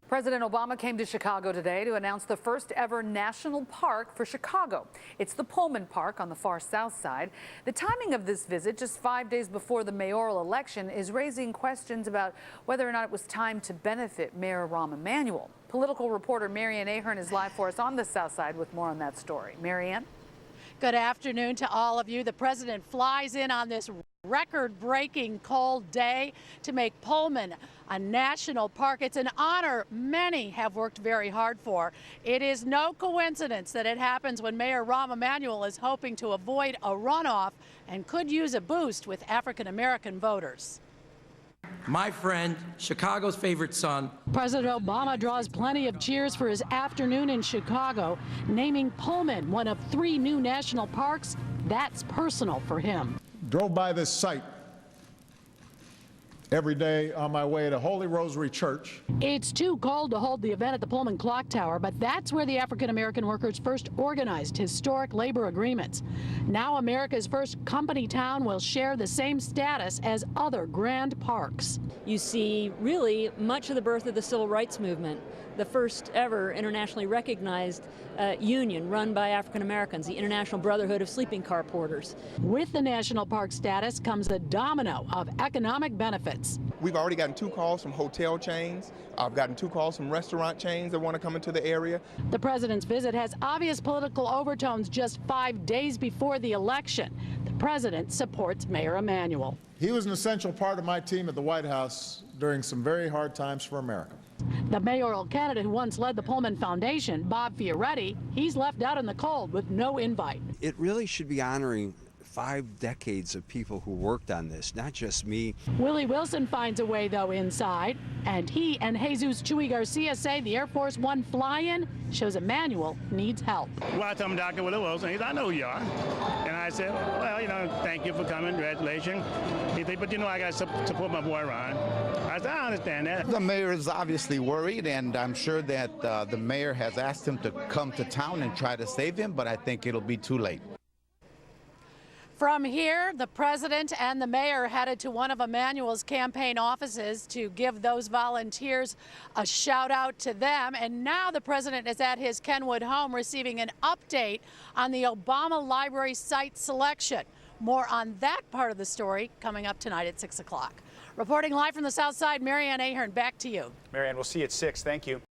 President Obama came to Chicago today to announce the first ever national park for Chicago. It's the Pullman Park on the far south side. The timing of this visit, just 5 days before the mayoral election, is raising questions about whether or not it was time to benefit Mayor Rahm Emanuel. Political reporter Marianne Ahern is live for us on the south side with more on that story. Marianne? Good afternoon to all of you. The president flies in on this record-breaking cold day to make Pullman a national park. It's an honor many have worked very hard for. It is no coincidence that it happens when Mayor Rahm Emanuel is hoping to avoid a runoff and could use a boost with African-American voters. My friend, Chicago's favorite son. President Obama draws plenty of cheers for his afternoon in Chicago, naming Pullman one of 3 new national parks. That's personal for him. Drove by this site every day on my way to Holy Rosary Church. It's too cold to hold the event at the Pullman Clock Tower, but that's where the African-American workers first organized historic labor agreements. Now America's first company town will share the same status as other grand parks. You see really much of the birth of the civil rights movement, the first ever internationally recognized union run by African Americans, the International Brotherhood of Sleeping Car Porters. With the national park status comes a domino of economic benefits. We've already gotten 2 calls from hotel chains. I've gotten 2 calls from restaurant chains that want to come into the area. The president's visit has obvious political overtones just 5 days before the election. The president supports Mayor Emanuel. He was an essential part of my team at the White House during some very hard times for America. The mayoral candidate who once led the Pullman Foundation, Bob Fioretti, he's left out in the cold with no invite. It really should be honoring 5 decades of people who worked on this, not just me. Willie Wilson finds a way, though, inside, and he and Jesus Chuy Garcia say the Air Force One fly-in shows Emanuel needs help. Well, I told him, Dr. Willie Wilson, he said, I know who you are. And I said, well, thank you for coming, congratulations. He said, but I got to support my boy Ron. I said, I understand that. The mayor is obviously worried, and I'm sure that the mayor has asked him to come to town and try to save him, but I think it'll be too late. From here, the president and the mayor headed to one of Emanuel's campaign offices to give those volunteers a shout out to them. And now the president is at his Kenwood home receiving an update on the Obama Library site selection. More on that part of the story coming up tonight at 6 o'clock. Reporting live from the South Side, Marianne Ahern, back to you. Marianne, we'll see you at 6. Thank you.